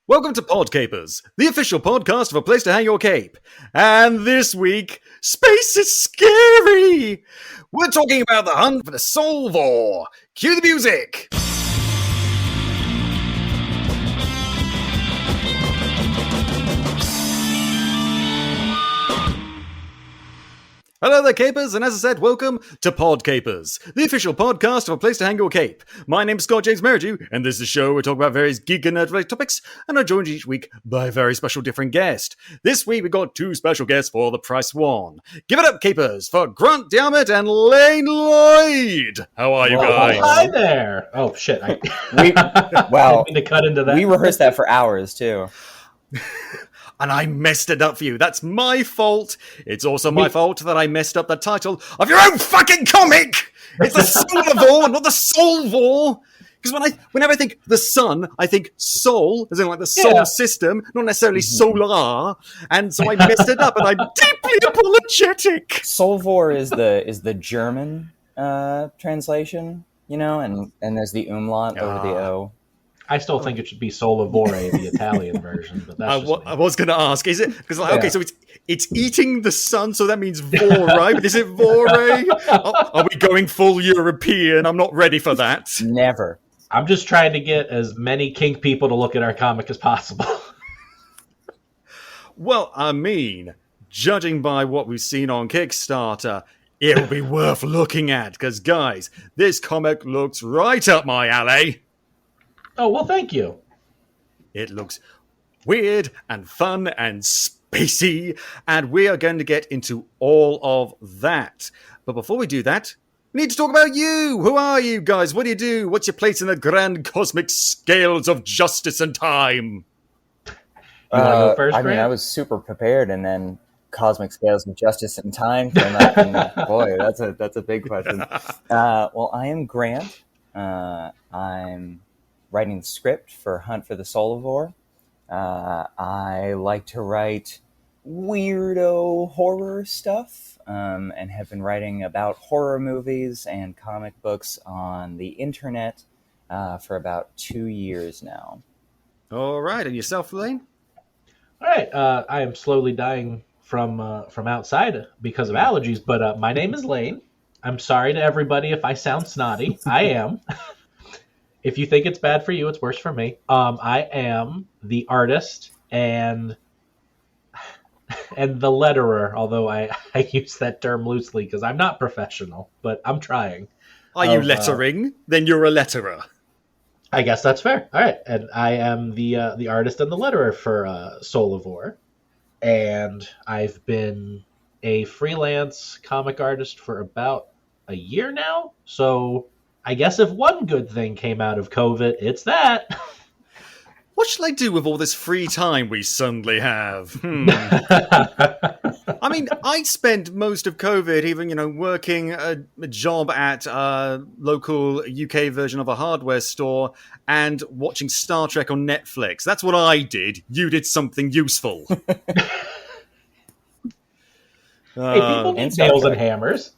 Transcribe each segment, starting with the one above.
Welcome to Podcapers, the official podcast of A Place to Hang Your Cape. And this week, space is scary! We're talking about the hunt for the Solavore. Cue the music! Hello there, Capers, and as I said, welcome to Podcapers, the official podcast of A Place to Hang Your Cape. My name's Scott James Merridew, and this is a show where we talk about various geek and nerd-related topics, and I'm joined each week by a very special different guest. This week, we've got two special guests for the price of one. Give it up, Capers, for Grant DeArmitt and Lane Lloyd! How are you guys? Hi there! Oh, shit. Well, I didn't mean to cut into that. we rehearsed that for hours, too. And I messed it up for you. That's my fault. It's also my fault that I messed up the title of your own fucking comic! It's the Solavore, not the Solavore! Because whenever I think the sun, I think soul, as in like the solar system, not necessarily solar. And so I messed it up, and I'm deeply apologetic. Solavore is the German translation, you know, and there's the umlaut over the O. I still think it should be Solavore, the Italian version, but that's I was going to ask, is it? Because okay, so it's eating the sun, so that means vor, right? But is it vore? Are we going full European? I'm not ready for that. Never. I'm just trying to get as many kink people to look at our comic as possible. Well, I mean, judging by what we've seen on Kickstarter, it'll be worth looking at. Because, guys, this comic looks right up my alley. Oh, well, thank you. It looks weird and fun and spacey, and we are going to get into all of that. But before we do that, we need to talk about you. Who are you guys? What do you do? What's your place in the grand cosmic scales of justice and time? You want to go first, I mean, Grant? I was super prepared, and then Cosmic Scales of Justice and Time came up, and boy, that's a big question. Well, I am Grant. I'm writing the script for Hunt for the Solavore. I like to write weirdo horror stuff, and have been writing about horror movies and comic books on the internet for about 2 years now. All right, and yourself, Lane? All right, I am slowly dying from outside because of allergies, but my name is Lane. I'm sorry to everybody if I sound snotty. I am. If you think it's bad for you, it's worse for me. I am the artist and the letterer, although I use that term loosely because I'm not professional, but I'm trying. Are you lettering? Then you're a letterer. I guess that's fair. All right, and I am the artist and the letterer for Solavore, and I've been a freelance comic artist for about a year now, so I guess if one good thing came out of COVID, it's that. What shall I do with all this free time we suddenly have? I mean, I spent most of COVID even, working a job at a local UK version of a hardware store and watching Star Trek on Netflix. That's what I did. You did something useful. Hey, people need nails and hammers.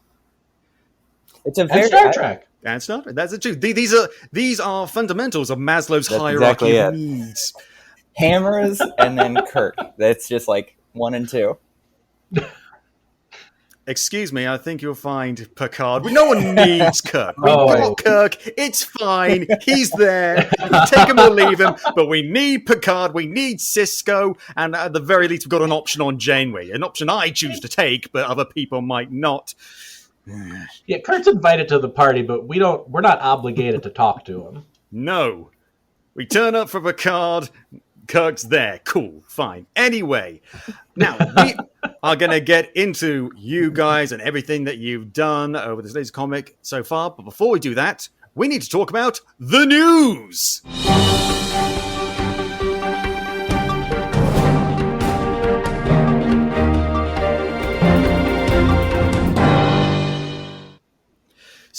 It's a very Star Trek. And Star Trek. That's it too. These are fundamentals of Maslow's That's hierarchy exactly of it. needs. Hammers and then Kirk. That's just like 1 and 2. Excuse me, I think you'll find Picard. No one needs Kirk. We've Oh. got Kirk. It's fine. He's there. You take him or leave him. But we need Picard. We need Cisco. And at the very least, we've got an option on Janeway. An option I choose to take, but other people might not. Yeah, Kurt's invited to the party, but we're not obligated to talk to him. No. We turn up for Picard. Kirk's there. Cool. Fine. Anyway, now we are going to get into you guys and everything that you've done over this latest comic so far. But before we do that, we need to talk about the news.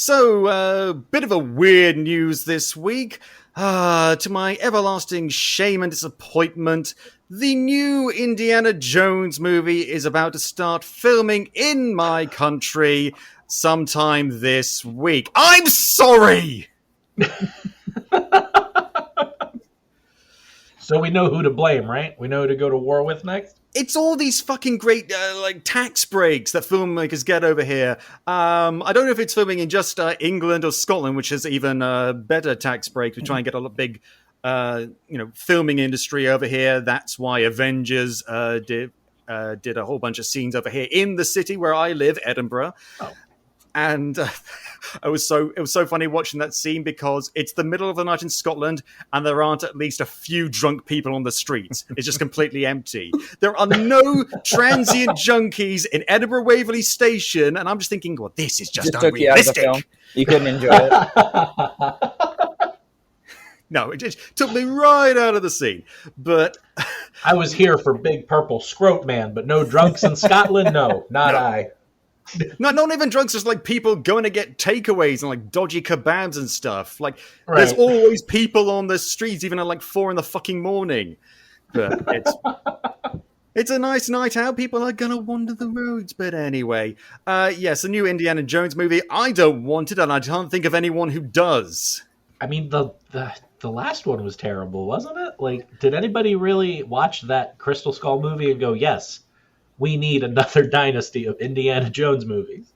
So, bit of a weird news this week. To my everlasting shame and disappointment, the new Indiana Jones movie is about to start filming in my country sometime this week. I'm sorry! So we know who to blame, right? We know who to go to war with next? It's all these fucking great like tax breaks that filmmakers get over here. I don't know if it's filming in just England or Scotland, which has even better tax breaks. We try and get a big, filming industry over here. That's why Avengers did a whole bunch of scenes over here in the city where I live, Edinburgh. Oh. And it was so funny watching that scene because it's the middle of the night in Scotland and there aren't at least a few drunk people on the streets. It's just completely empty. There are no transient junkies in Edinburgh Waverley Station, and I'm just thinking, well, this is just took you out of the unrealistic. film. You couldn't enjoy it. No, it just took me right out of the scene. But I was here for Big Purple Scrote Man, but no drunks in Scotland? No, not I. not even drunks, just like people going to get takeaways and like dodgy kebabs and stuff. Like Right. there's always people on the streets, even at like 4 a.m. But it's a nice night out. People are gonna wander the roads. But anyway, yes, a new Indiana Jones movie. I don't want it, and I can't think of anyone who does. I mean, the last one was terrible, wasn't it? Like, did anybody really watch that Crystal Skull movie and go, yes, we need another dynasty of Indiana Jones movies?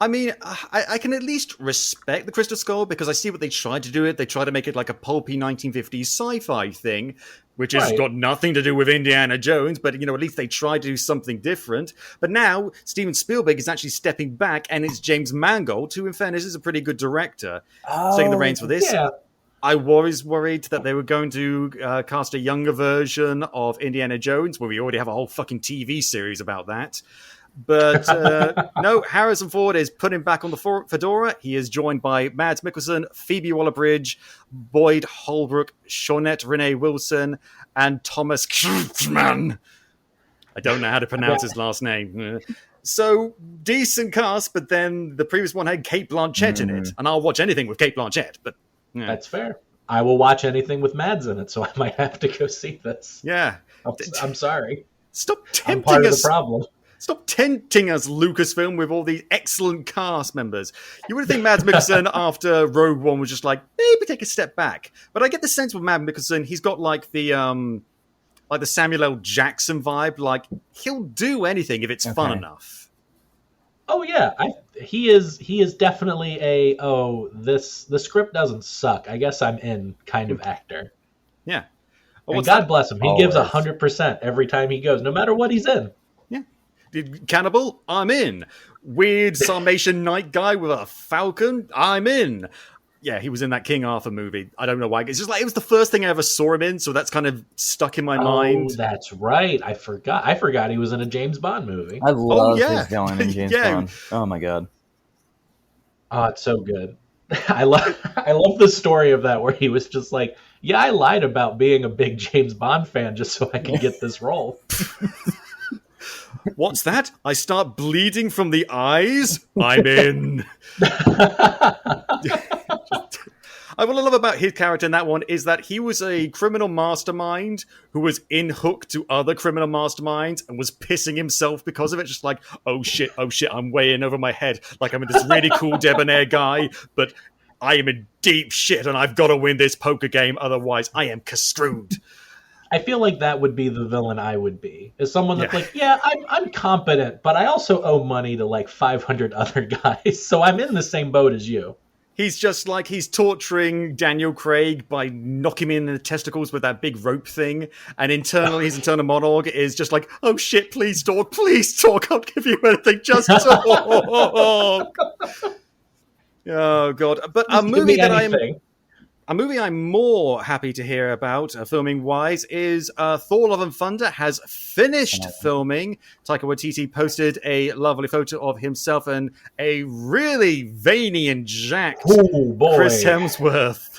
I mean, I can at least respect the Crystal Skull because I see what they tried to do it. They tried to make it like a pulpy 1950s sci-fi thing, which has Right. got nothing to do with Indiana Jones, but, at least they tried to do something different. But now, Steven Spielberg is actually stepping back, and it's James Mangold, who, in fairness, is a pretty good director, taking the reins for this. Yeah. I was worried that they were going to cast a younger version of Indiana Jones, where we already have a whole fucking TV series about that. But no, Harrison Ford is putting back on the fedora. He is joined by Mads Mikkelsen, Phoebe Waller-Bridge, Boyd Holbrook, Shawnette Renee Wilson, and Thomas Kreutzmann. I don't know how to pronounce his last name. So, decent cast, but then the previous one had Cate Blanchett in it. And I'll watch anything with Cate Blanchett, but... Yeah. That's fair. I will watch anything with Mads in it, so I might have to go see this. Yeah. I'm sorry. Stop I'm tempting part of us. the problem. Stop tempting us, Lucasfilm, with all these excellent cast members. You would think Mads Mikkelsen after Rogue One was just like, maybe take a step back. But I get the sense with Mads Mikkelsen, he's got like the Samuel L. Jackson vibe. Like, he'll do anything if it's fun enough. Oh yeah, he is definitely the script doesn't suck. I guess I'm in kind of actor. Yeah. And God bless him. He Always. gives 100% every time he goes, no matter what he's in. Yeah. Cannibal, I'm in. Weird Sarmatian night guy with a falcon, I'm in. Yeah, he was in that King Arthur movie. I don't know why. It's just like it was the first thing I ever saw him in, so that's kind of stuck in my mind. Oh, that's right. I forgot he was in a James Bond movie. I love yeah. his villain in James Yeah. Bond. Oh my god. Oh, it's so good. I love the story of that where he was just like, yeah, I lied about being a big James Bond fan just so I could get this role. What's that? I start bleeding from the eyes? I'm in. What I love about his character in that one is that he was a criminal mastermind who was in hook to other criminal masterminds and was pissing himself because of it. Just like, oh shit, I'm way in over my head. Like I'm this really cool debonair guy, but I am in deep shit and I've got to win this poker game. Otherwise, I am screwed. I feel like that would be the villain I would be. Is someone that's like, yeah, I'm competent, but I also owe money to like 500 other guys, so I'm in the same boat as you. He's just like, he's torturing Daniel Craig by knocking him in the testicles with that big rope thing. And internally, his internal monologue is just like, oh shit, please talk, I'll give you anything, just talk. Oh God. But Just give me anything. a movie I'm more happy to hear about, filming wise, is Thor: Love and Thunder has finished filming. Taika Waititi posted a lovely photo of himself and a really veiny and jacked Oh boy. Chris Hemsworth.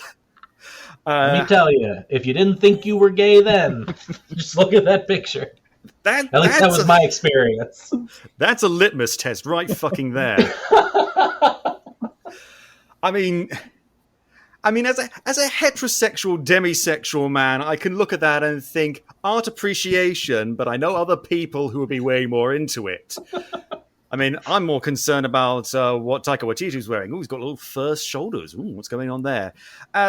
Let me tell you, if you didn't think you were gay then, just look at that picture. At least that was my experience. That's a litmus test right fucking there. I mean, as a heterosexual, demisexual man, I can look at that and think art appreciation, but I know other people who would be way more into it. I mean, I'm more concerned about what Taika Waititi's wearing. Ooh, he's got little first shoulders. Ooh, what's going on there?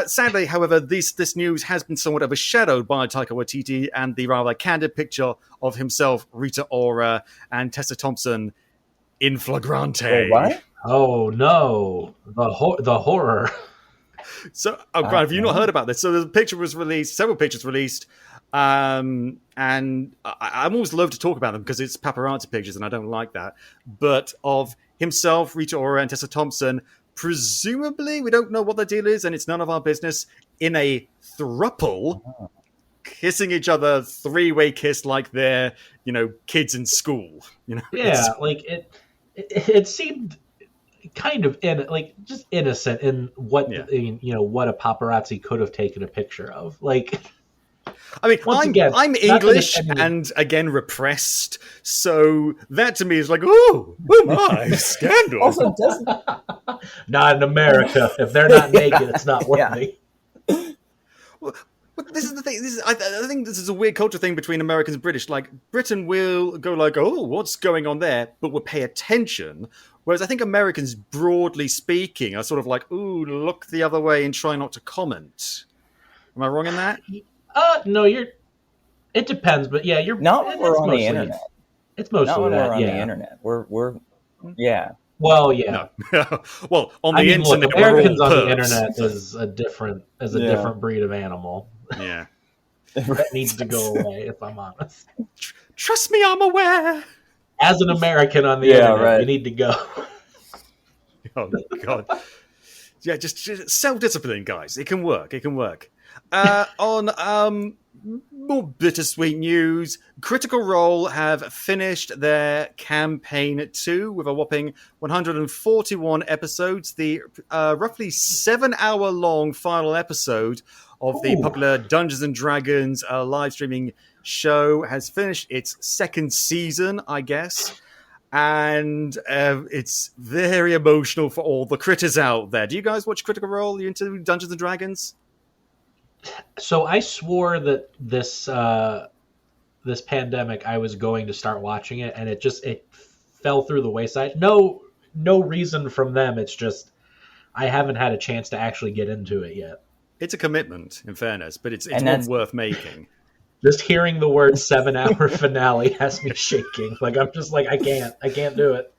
Sadly, however, this news has been somewhat overshadowed by Taika Waititi and the rather candid picture of himself, Rita Ora, and Tessa Thompson in flagrante. Oh, what? Oh no, the horror. So, God, have you not heard about this? So the picture was released, several pictures released, and I'm always love to talk about them because it's paparazzi pictures, and I don't like that. But of himself, Rita Ora, and Tessa Thompson, presumably, we don't know what the deal is, and it's none of our business, in a throuple, kissing each other, three-way kiss like they're, kids in school. Yeah, like it seemed kind of just innocent in what what a paparazzi could have taken a picture of. Like, I mean, I'm English any... and again repressed, so that to me is like, oh my scandal. Also, not in America. If they're not naked, it's not worthy. Well, but this is the thing. I think this is a weird culture thing between Americans and British. Like, Britain will go like, oh, what's going on there? But will pay attention. Whereas I think Americans, broadly speaking, are sort of like, ooh, look the other way and try not to comment. Am I wrong in that? No, it depends, but yeah, you're not when we're on the internet. It's mostly not when that, we're on the internet. We're yeah. Well, yeah. No. Well, on the internet, look, Americans on the internet is a different breed of animal. Yeah. That needs to go away, if I'm honest. Trust me, I'm aware. As an American on the internet, you need to go. Oh, God. Yeah, just self-discipline, guys. It can work. On more bittersweet news, Critical Role have finished their campaign 2 with a whopping 141 episodes. The roughly 7-hour-long final episode of the popular Dungeons & Dragons live streaming show has finished its second season, I guess. And it's very emotional for all the critters out there. Do you guys watch Critical Role? Are you into Dungeons & Dragons? So I swore that this pandemic I was going to start watching it, and it fell through the wayside. No reason from them. It's just I haven't had a chance to actually get into it yet. It's a commitment, in fairness, but it's one worth making. Just hearing the word 7-hour finale has me shaking. Like, I'm just like, I can't do it.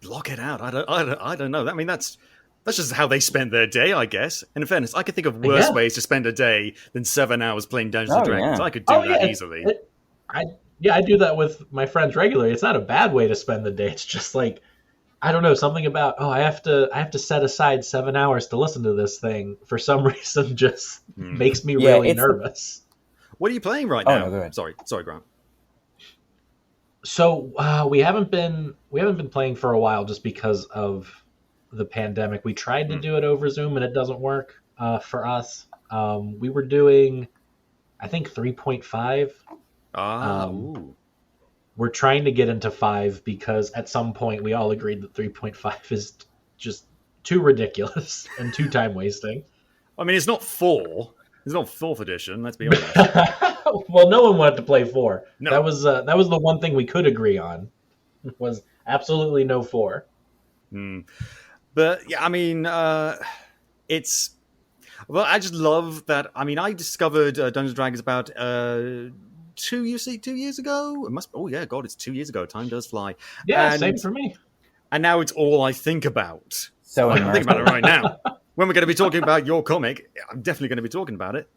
Block it out. I don't know. I mean, that's just how they spend their day, I guess. And in fairness, I could think of worse ways to spend a day than 7 hours playing Dungeons & Dragons. Yeah. I could do that easily. I do that with my friends regularly. It's not a bad way to spend the day. It's just like, I don't know, something about, I have to set aside 7 hours to listen to this thing for some reason just makes me really nervous. What are you playing right now? No, go ahead. Sorry, Grant. So we haven't been playing for a while just because of the pandemic. We tried to do it over Zoom and it doesn't work for us. We were doing, I think, 3.5. We're trying to get into 5 because at some point we all agreed that 3.5 is just too ridiculous and too time wasting. I mean, it's not 4. It's not 4th edition. Let's be honest. Well, no one wanted to play 4. No. That was the one thing we could agree on. Was absolutely no 4. But yeah, I mean, it's. Well, I just love that. I mean, I discovered Dungeons & Dragons about 2 years ago. It must. Oh yeah, God, it's 2 years ago. Time does fly. Yeah, same for me. And now it's all I think about. So I'm thinking about it right now. When we're going to be talking about your comic, I'm definitely going to be talking about it.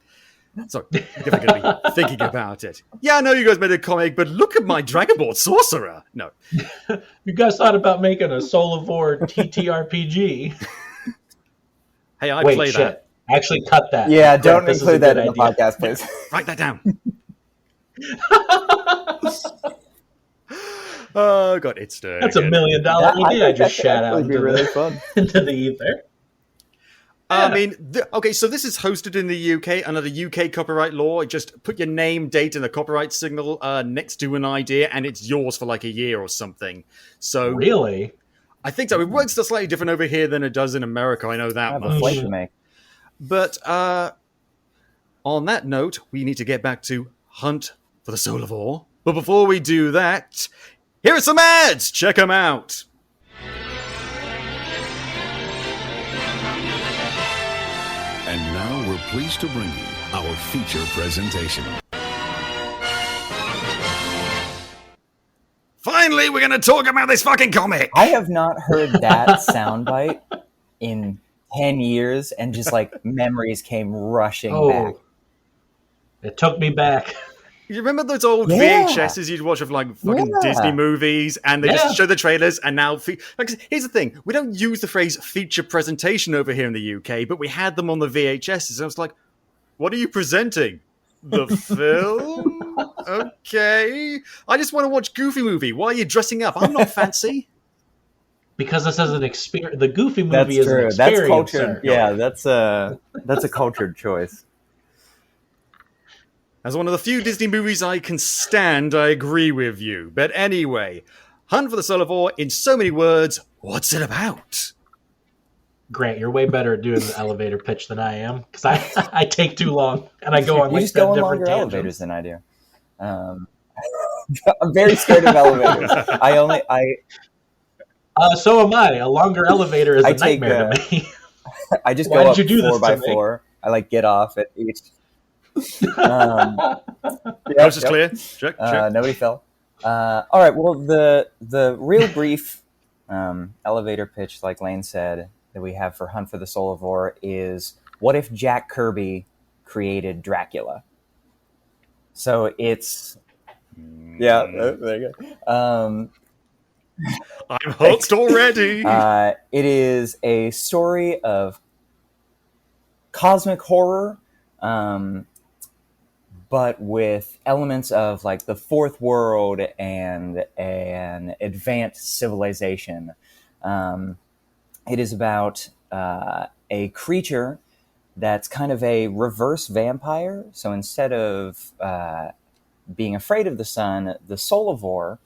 Sorry, definitely going to be thinking about it. Yeah, I know you guys made a comic, but look at my Dragonborn sorcerer. No. You guys thought about making a Solavore TTRPG. Hey, I play that. Actually, cut that. Yeah, don't include that in the podcast, please. Write that down. Oh, God, it's stirring. That's $1 million idea I just shat out into really fun. Into the ether. I mean, okay, so this is hosted in the UK under the UK copyright law. Just put your name, date, and the copyright signal next to an idea, and it's yours for like a year or something. So really, I think so. It works slightly different over here than it does in America. I know that much. Flight to make. But on that note, we need to get back to Hunt for the Solavore. But before we do that, Here are some ads! Check them out! And now we're pleased to bring you our feature presentation. Finally, we're going to talk about this fucking comic! I have not heard that soundbite in 10 years, and just like memories came rushing back. It took me back. You remember those old Yeah. VHSs you'd watch of like fucking Yeah. Disney movies, and they Yeah. just show the trailers, and now here's the thing: we don't use the phrase feature presentation over here in the UK, but we had them on the VHSs. And I was like, "What are you presenting? The film? Okay, I just want to watch Goofy movie. Why are you dressing up? I'm not fancy." Because this is an experience. The Goofy movie That's is an true. experience. That's cultured. Sir. Yeah, that's a cultured choice. As one of the few Disney movies I can stand, I agree with you. But anyway, Hunt for the Solavore, in so many words, what's it about? Grant, you're way better at doing the elevator pitch than I am, because I take too long and I go on You like just go on different longer tangents. elevators than I do. I'm very scared of elevators. So am I. A longer elevator is I a take, nightmare to me. I just Why go did up you do this 4 by to me? 4. I like get off at each. Coast is clear. Check. Nobody fell. All right. Well, the real brief elevator pitch, like Lane said, that we have for Hunt for the Solavore is: what if Jack Kirby created Dracula? So it's there you go. I'm hooked already. It is a story of cosmic horror, but with elements of like the fourth world and an advanced civilization. It is about a creature that's kind of a reverse vampire. So instead of being afraid of the sun, the Solavore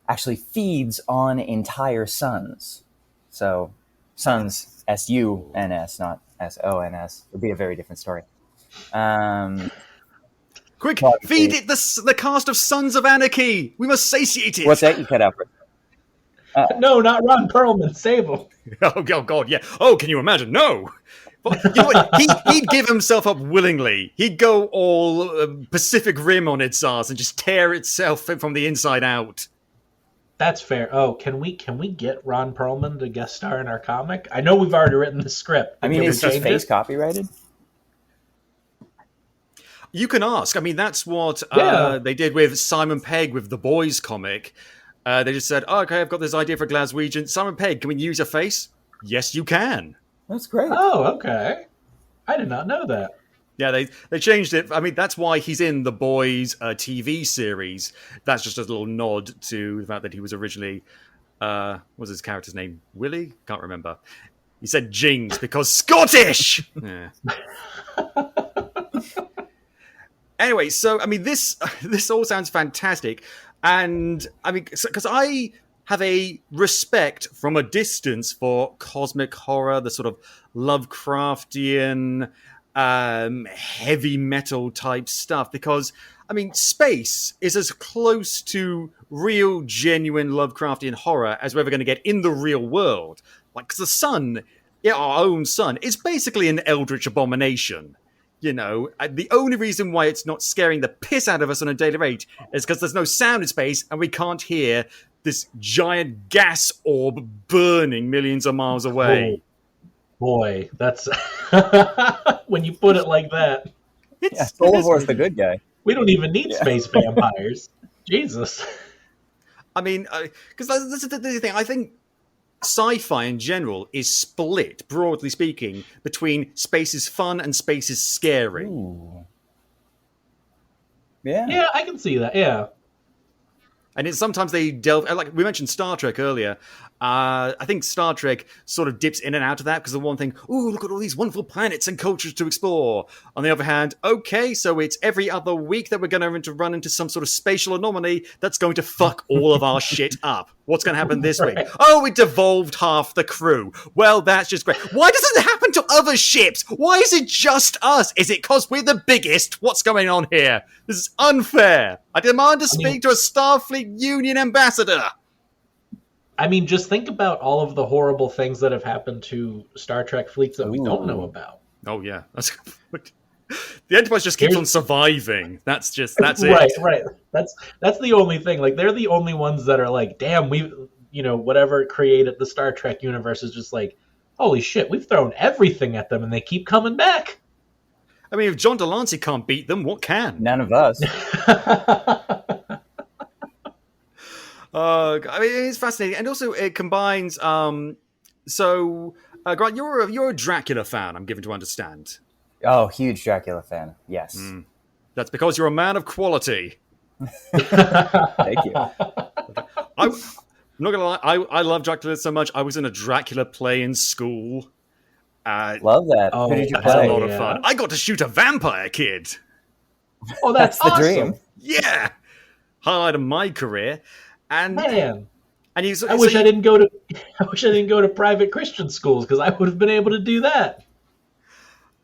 actually feeds on entire suns. So suns, S-U-N-S, not S-O-N-S, would be a very different story. Quick, feed it the cast of Sons of Anarchy. We must satiate it. What's that? You cut out for No, not Ron Perlman. Save him. Oh God, yeah. Oh, can you imagine? No. But, you know what? He'd give himself up willingly. He'd go all Pacific Rim on its ass and just tear itself from the inside out. That's fair. Oh, can we get Ron Perlman to guest star in our comic? I know we've already written the script. I mean, Can we is his change face it? copyrighted? You can ask. I mean, that's what Yeah. they did with Simon Pegg with the Boys comic. They just said, okay, I've got this idea for Glaswegian. Simon Pegg, can we use your face? Yes, you can. That's great. Oh, okay. I did not know that. Yeah, they changed it. I mean, that's why he's in the Boys TV series. That's just a little nod to the fact that he was originally, what was his character's name? Willie? Can't remember. He said Jings because Scottish! Yeah. Anyway, so, I mean, this all sounds fantastic. And, I mean, because I have a respect from a distance for cosmic horror, the sort of Lovecraftian, heavy metal type stuff. Because, I mean, space is as close to real, genuine Lovecraftian horror as we're ever going to get in the real world. Like, 'cause the sun, our own sun, is basically an eldritch abomination. You know, the only reason why it's not scaring the piss out of us on a daily rate is because there's no sound in space and we can't hear this giant gas orb burning millions of miles away. Oh, boy, that's when you put it like that. Yeah, Solavore's the good guy. We don't even need space vampires. Jesus. I mean, because that's the thing. I think sci-fi in general is split, broadly speaking, between space is fun and space is scary. Ooh. Yeah. Yeah, I can see that. Yeah. And sometimes they delve, like we mentioned Star Trek earlier. I think Star Trek sort of dips in and out of that because the one thing, ooh, look at all these wonderful planets and cultures to explore. On the other hand, okay, so it's every other week that we're going to run into some sort of spatial anomaly that's going to fuck all of our shit up. What's going to happen this week? Right. Oh, it devolved half the crew. Well, that's just great. Why doesn't it happen to other ships? Why is it just us? Is it because we're the biggest? What's going on here? This is unfair. I demand to speak to a Starfleet Union ambassador. I mean, just think about all of the horrible things that have happened to Star Trek fleets that we don't know about. Oh, yeah. That's the Enterprise just keeps on surviving. That's it. Right. That's the only thing. Like, they're the only ones that are like, damn, whatever created the Star Trek universe is just like, holy shit, we've thrown everything at them and they keep coming back. I mean, if John Delancey can't beat them, what can? None of us. I mean, it's fascinating, and also it combines. Grant, you're a Dracula fan. I'm given to understand. Oh, huge Dracula fan. Yes. That's because you're a man of quality. Thank you. I'm not gonna lie. I love Dracula so much. I was in a Dracula play in school. Love that. Oh, Who did you It was play? a lot of fun. I got to shoot a vampire kid. Oh, that's the awesome. dream. Yeah, highlight of my career. And Man, and he's. I wish I didn't go to private Christian schools because I would have been able to do that.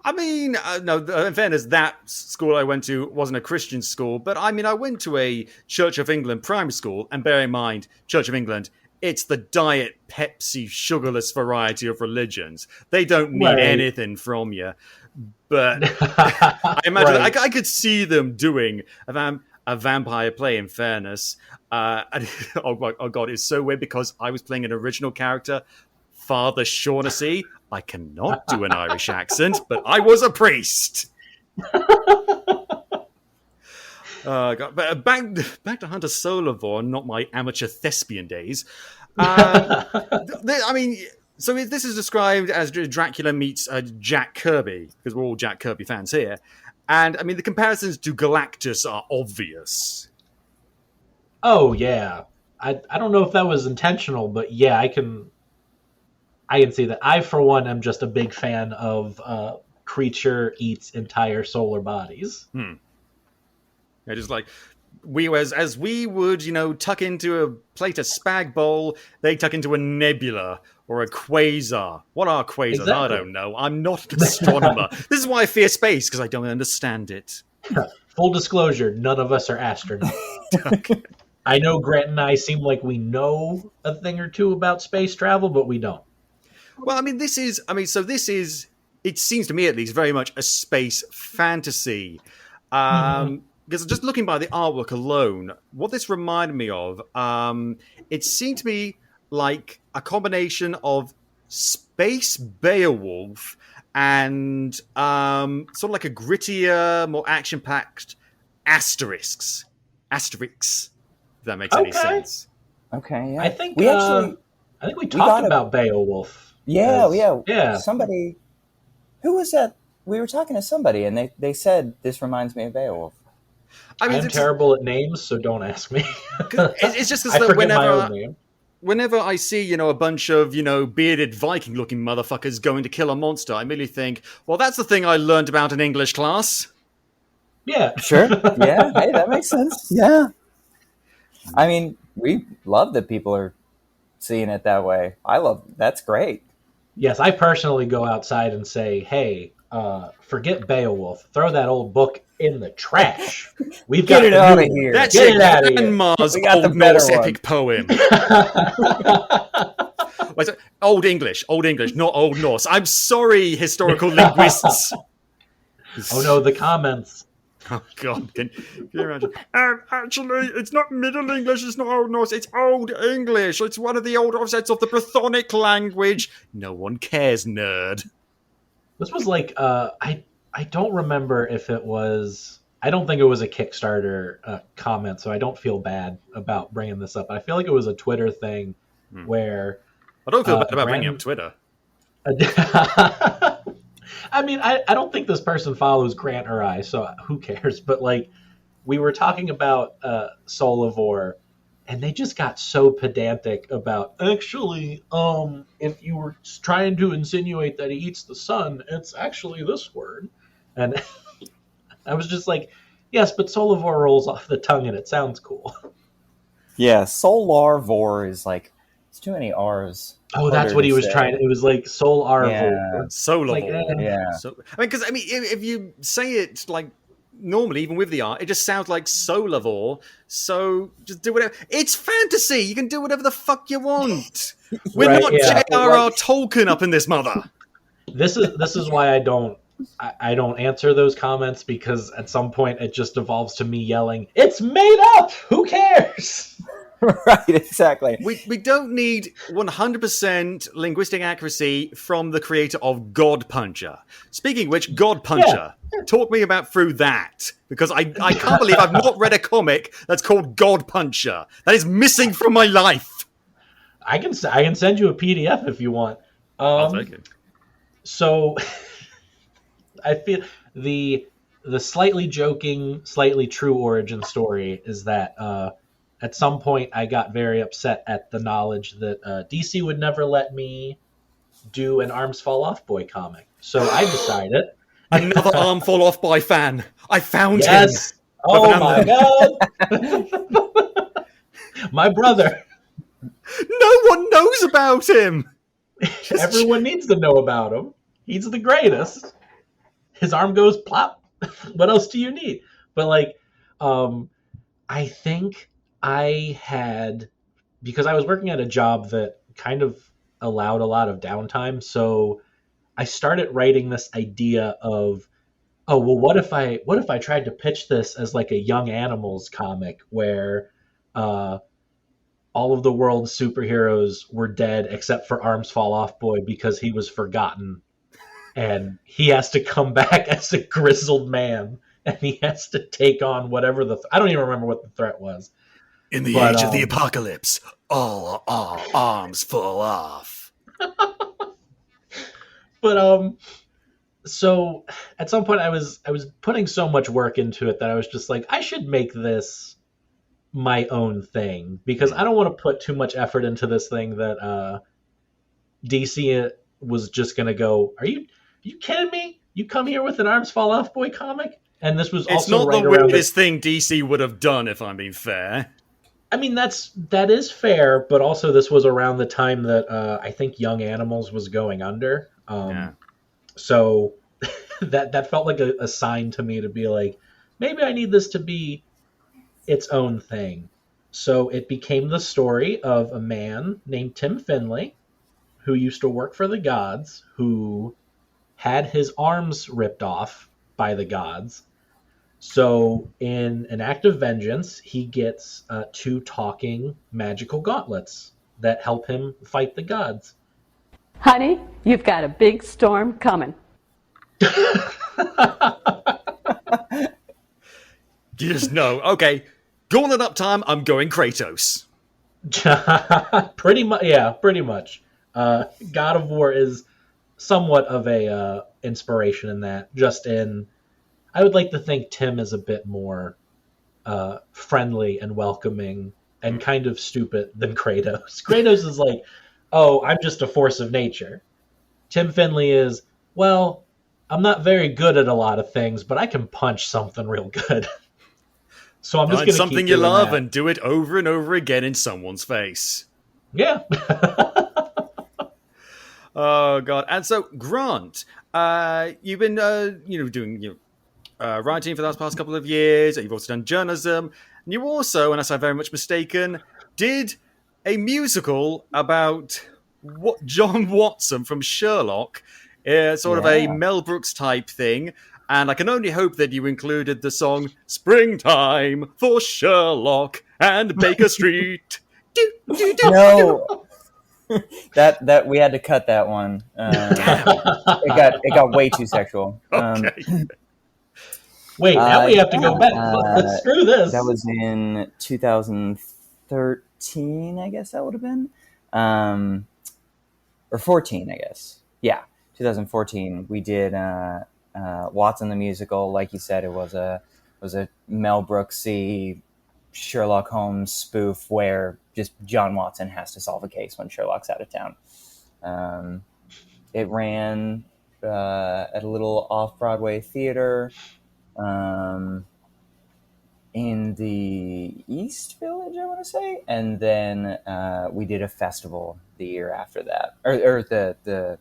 I mean, no, in fairness, that school I went to wasn't a Christian school, but I mean, I went to a Church of England primary school, and bear in mind, Church of England, it's the Diet Pepsi sugarless variety of religions. They don't need anything from you. But I imagine I could see them doing a vampire play, in fairness. Oh God, it's so weird because I was playing an original character, Father Shaughnessy. I cannot do an Irish accent, but I was a priest. God, but back to Hunter Solavore, not my amateur thespian days. I mean, so this is described as Dracula meets Jack Kirby, because we're all Jack Kirby fans here. And I mean, the comparisons to Galactus are obvious. Oh yeah, I don't know if that was intentional, but yeah, I can see that. I, for one, am just a big fan of creature eats entire solar bodies. Yeah, just like as we would, tuck into a plate of spag bowl, they tuck into a nebula or a quasar. What are quasars? Exactly. I don't know. I'm not an astronomer. This is why I fear space, because I don't understand it. Full disclosure, none of us are astronauts. Okay. I know Grant and I seem like we know a thing or two about space travel, but we don't. Well, I mean, this is, it seems to me at least, very much a space fantasy. Because just looking by the artwork alone, what this reminded me of, it seemed to me like a combination of space Beowulf and sort of like a grittier, more action-packed Asterix, if that makes any sense. Okay, yeah. I think we talked about Beowulf. Yeah. Somebody, who was that? We were talking to somebody, and they said this reminds me of Beowulf. I mean, I'm terrible at names, so don't ask me. It's just I because forget my own name. Whenever I see, a bunch of, bearded Viking-looking motherfuckers going to kill a monster, I immediately think, well, that's the thing I learned about in English class. Yeah. Sure. Yeah. Hey, that makes sense. Yeah. I mean, we love that people are seeing it that way. That's great. Yes, I personally go outside and say, hey, forget Beowulf. Throw that old book in the trash. We've got it out of here. That's Get it out of here. Grandma's We got the Old better Norse one. epic poem. Wait, so- Old English, not Old Norse. I'm sorry, historical linguists. Oh no, the comments. Oh God, can you imagine? Actually, it's not Middle English, it's not Old Norse, it's Old English. It's one of the old offsets of the Brythonic language. No one cares, nerd. This was like, I don't remember if it was, I don't think it was a Kickstarter comment, so I don't feel bad about bringing this up. I feel like it was a Twitter thing where... I don't feel bad about bringing up Twitter. I mean, I don't think this person follows Grant or I, so who cares? But like, we were talking about Solavore, and they just got so pedantic about, actually, if you were trying to insinuate that he eats the sun, it's actually this word. And I was just like, yes, but Solavore rolls off the tongue and it sounds cool. Yeah, Solavore is like, it's too many R's. Oh, that's Harder what to he was say. trying. It was like Soul Arvor. Yeah, Like, Solavore. yeah. So, because if you say it like normally, even with the R, it just sounds like Solavore. So just do whatever. It's fantasy. You can do whatever the fuck you want. We're Right, not yeah. J.R.R. Tolkien up in this mother. This is why I don't answer those comments, because at some point it just evolves to me yelling, "It's made up. Who cares?" Right, exactly. We don't need 100% linguistic accuracy from the creator of God Puncher. Speaking of which, God Puncher, talk me about through that. Because I can't believe I've not read a comic that's called God Puncher. That is missing from my life. I can send you a PDF if you want. I'll take it. So I feel the slightly joking, slightly true origin story is that at some point I got very upset at the knowledge that DC would never let me do an Arms Fall Off Boy comic. So I decided. Another Arm Fall Off by fan. I found him. Yes. Oh my god. My brother. No one knows about him. Everyone needs to know about him. He's the greatest. His arm goes plop. What else do you need? But like, I think I had, because I was working at a job that kind of allowed a lot of downtime, so I started writing this idea of, oh well, what if I tried to pitch this as like a Young Animals comic where all of the world's superheroes were dead except for Arms Fall Off Boy because he was forgotten, and he has to come back as a grizzled man, and he has to take on whatever I don't even remember what the threat was. In the age of the apocalypse, all arms fall off. But so at some point I was putting so much work into it that I was just like, I should make this my own thing, because I don't want to put too much effort into this thing that DC was just going to go, are you kidding me? You come here with an Arms Fall Off Boy comic? And this was It's also not right the around weirdest thing DC would have done, if I'm being fair. I mean, that is fair, but also this was around the time that I think Young Animals was going under. So that felt like a sign to me to be like, maybe I need this to be its own thing. So it became the story of a man named Tim Finley, who used to work for the gods, who had his arms ripped off by the gods. So in an act of vengeance, he gets 2 talking magical gauntlets that help him fight the gods. Honey, you've got a big storm coming. You just know, okay, gauntlet up time, I'm going Kratos. Pretty much. God of War is somewhat of a inspiration in that. Just in, I would like to think Tim is a bit more friendly and welcoming and kind of stupid than Kratos. Kratos is like, oh, I'm just a force of nature. Tim Finley is, well, I'm not very good at a lot of things, but I can punch something real good. So I'm just going to something keep you doing love that. and do it over and over again in someone's face. Yeah. Oh god! And so, Grant, you've been doing writing for the past couple of years. You've also done journalism, and you also, unless I'm very much mistaken, did a musical about John Watson from Sherlock, sort of a Mel Brooks type thing. And I can only hope that you included the song "Springtime for Sherlock and Baker Street." No. that we had to cut that one. It got way too sexual. Okay. Wait, now we have to go back. Let's screw this. That was in 2013, I guess that would have been, or 14, I guess. Yeah, 2014. We did Watson the musical. Like you said, it was a Mel Brooksy Sherlock Holmes spoof where just John Watson has to solve a case when Sherlock's out of town. It ran at a little off-Broadway theater. in the East Village, I want to say, and then we did a festival the year after that, or the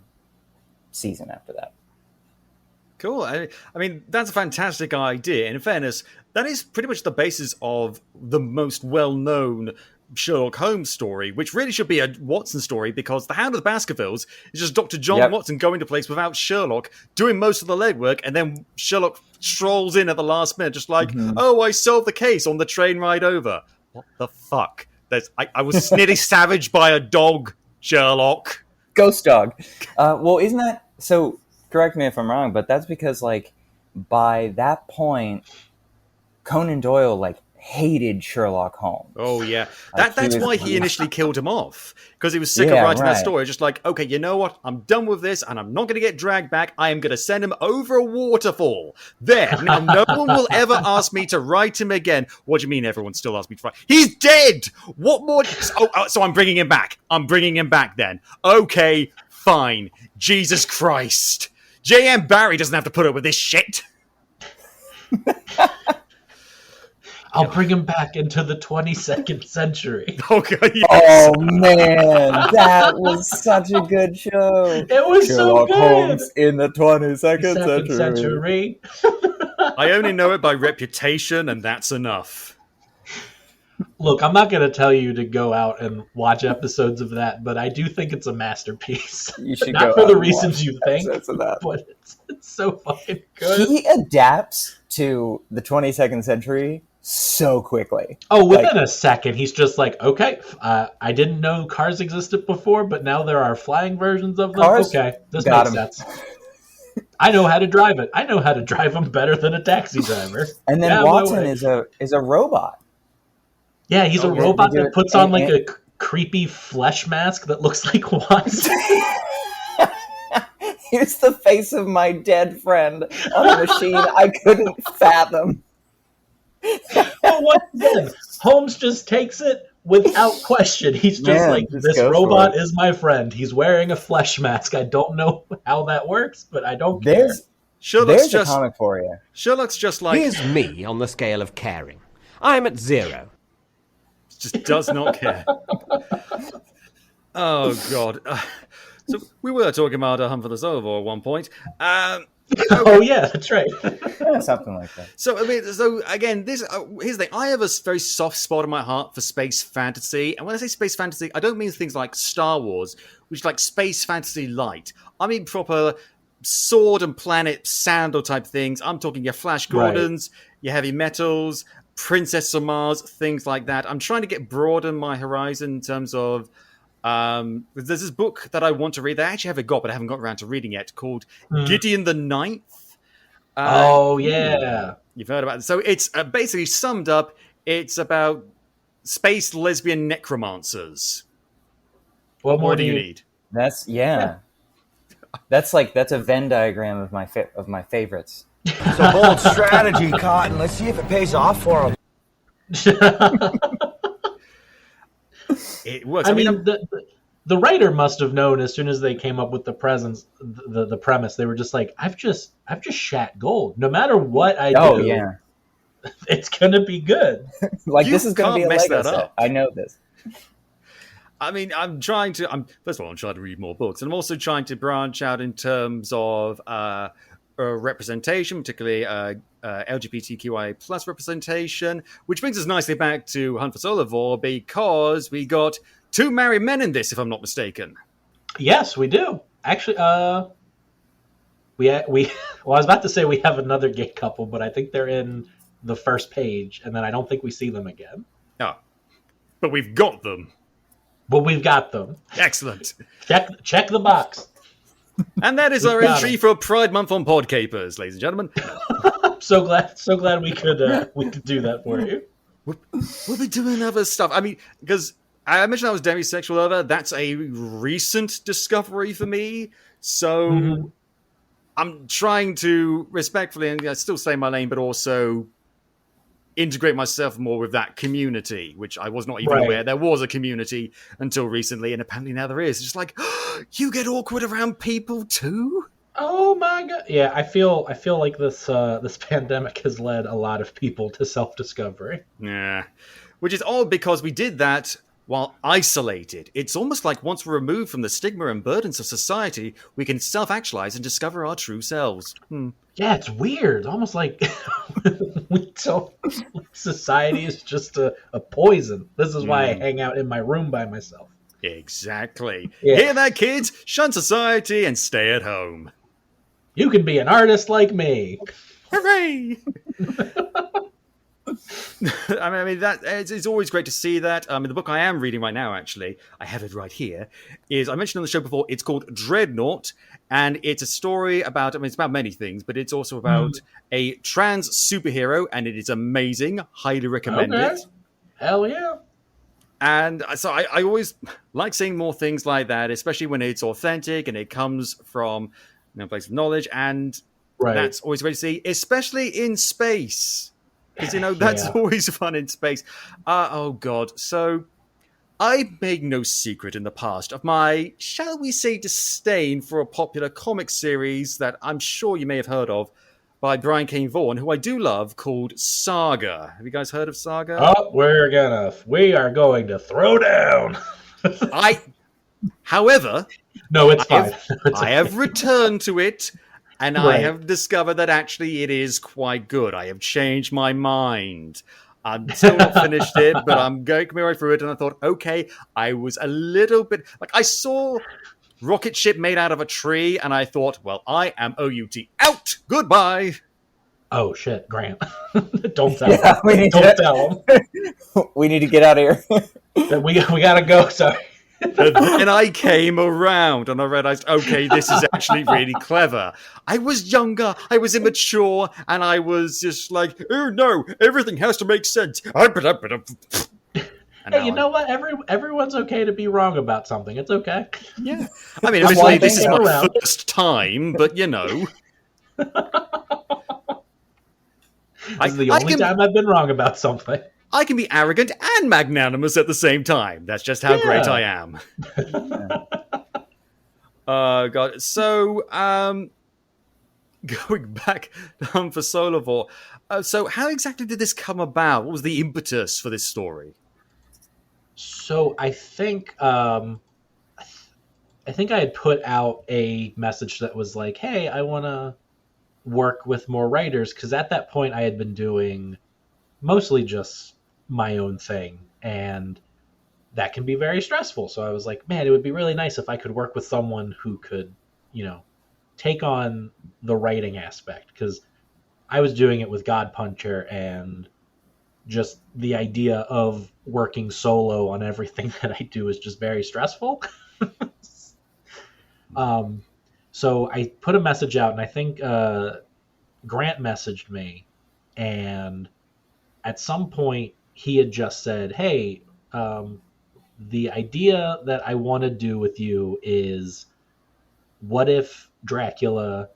season after that. Cool. I mean, that's a fantastic idea. And in fairness, that is pretty much the basis of the most well-known Sherlock Holmes story, which really should be a Watson story, because The Hound of the Baskervilles is just Dr. John Watson going to place without Sherlock, doing most of the legwork, and then Sherlock strolls in at the last minute, just like, oh, I solved the case on the train ride over. What the fuck? I was nearly savaged by a dog, Sherlock. Ghost dog. Well, isn't that... So, correct me if I'm wrong, but that's because, like, by that point, Conan Doyle, like, hated Sherlock Holmes. Oh, yeah. That's why he initially killed him off. Because he was sick of writing that story. Just like, okay, you know what? I'm done with this, and I'm not going to get dragged back. I am going to send him over a waterfall. There. Now, no one will ever ask me to write him again. What do you mean everyone still asks me to write? He's dead! What more? So I'm bringing him back. I'm bringing him back then. Okay, fine. Jesus Christ. J.M. Barrie doesn't have to put up with this shit. I'll bring him back into the 22nd century. Okay, yes. Oh, man. That was such a good show. It was Sherlock so good. Holmes in the 22nd century. I only know it by reputation, and that's enough. Look, I'm not going to tell you to go out and watch episodes of that, but I do think it's a masterpiece. You should not go for out the and reasons watch you think, episodes of that. but it's so fucking good. He adapts to the 22nd century so quickly. Oh, within a second, he's just like, okay, I didn't know cars existed before, but now there are flying versions of them. Cars? Okay, this Got makes sense. I know how to drive it. I know how to drive them better than a taxi driver. And then Watson is a robot. Yeah, he's a robot that puts on like a creepy flesh mask that looks like Watson. Here's the face of my dead friend on a machine I couldn't fathom. Well, once again, Holmes just takes it without question. He's just like, this robot is my friend. He's wearing a flesh mask. I don't know how that works, but I don't care. There's a comic for you. Sherlock's just like... Here's me on the scale of caring. I'm at 0. Just does not care. Oh, God. So we were talking about Hunt for the Solavore at one point. Okay. Oh, yeah, that's right. Something like that. So, I mean, again, here's the thing. I have a very soft spot in my heart for space fantasy. And when I say space fantasy, I don't mean things like Star Wars, which is like space fantasy light. I mean proper sword and planet sandal type things. I'm talking your Flash Gordons, your heavy metals, Princess of Mars, things like that. I'm trying to broaden my horizon in terms of... there's this book that I want to read that I actually haven't got, but I haven't got around to reading yet, called Gideon the Ninth. Oh, yeah. You've heard about it. So it's basically summed up, it's about space lesbian necromancers. What more do you need? That's That's a Venn diagram of my favorites. It's a bold strategy, Cotton. Let's see if it pays off for him. It works. I mean the writer must have known as soon as they came up with the the premise. They were just like, I've just shat gold. No matter what I do, it's gonna be good. This is gonna be a Lego set. I know this. I mean, first of all, I'm trying to read more books, and I'm also trying to branch out in terms of representation, particularly LGBTQI plus representation, which brings us nicely back to Hunt for Solavore, because we got 2 married men in this, if I'm not mistaken. Yes, we do. Actually, well, I was about to say we have another gay couple, but I think they're in the first page, and then I don't think we see them again. Oh, but we've got them. But we've got them. Excellent. Check the box. And that is our entry for Pride Month on Podcapers, ladies and gentlemen. so glad we could do that for you. We'll be doing other stuff. I mean, because I mentioned I was demisexual earlier. That's a recent discovery for me. So I'm trying to respectfully, and still stay in my lane, but also integrate myself more with that community, which I was not even aware there was a community until recently, and apparently now there is. It's just like, you get awkward around people too? Oh my god! Yeah, I feel like this pandemic has led a lot of people to self-discovery. Yeah. Which is odd because we did that while isolated. It's almost like once we're removed from the stigma and burdens of society, we can self-actualize and discover our true selves. Yeah, it's weird. Almost like we don't. Society is just a poison. This is why I hang out in my room by myself. Exactly. Yeah. Hear that, kids? Shun society and stay at home. You can be an artist like me. Hooray! I mean that it's always great to see that. The book I am reading right now, actually, I have it right here, is I mentioned on the show before. It's called Dreadnought, and it's a story about. I mean, it's about many things, but it's also about a trans superhero, and it is amazing. Highly recommend it. Hell yeah! And so I always like seeing more things like that, especially when it's authentic and it comes from a place of knowledge, and that's always great to see, especially in space. Because, that's always fun in space. Oh, God. So, I made no secret in the past of my, shall we say, disdain for a popular comic series that I'm sure you may have heard of by Brian K. Vaughan, who I do love, called Saga. Have you guys heard of Saga? Oh, we are going to throw down. However... No, it's fine. I have returned to it... And I have discovered that actually it is quite good. I have changed my mind. I'm still not finished it, but I'm going my way through it. And I thought, okay, I was a little bit... Like, I saw rocket ship made out of a tree, and I thought, well, I am OUT. Out! Goodbye! Oh, shit, Grant. Don't tell him. Don't tell him. We need to get out of here. we gotta go, sorry. And then I came around and I realized, okay, this is actually really clever. I was younger, I was immature, and I was just like, oh no, everything has to make sense. Hey, you know what? Everyone's okay to be wrong about something. It's okay. Yeah. I mean, obviously, this is my first time, but This is the only time I've been wrong about something. I can be arrogant and magnanimous at the same time. That's just how great I am. Oh, God. So, going back for Solavore. So, how exactly did this come about? What was the impetus for this story? So, I think I had put out a message that was like, hey, I want to work with more writers. Because at that point, I had been doing mostly just my own thing, and that can be very stressful. So I was like, man, it would be really nice if I could work with someone who could, take on the writing aspect, because I was doing it with God Puncher, and just the idea of working solo on everything that I do is just very stressful. So I put a message out, and I think Grant messaged me, and at some point he had just said, hey, the idea that I want to do with you is, what if Dracula,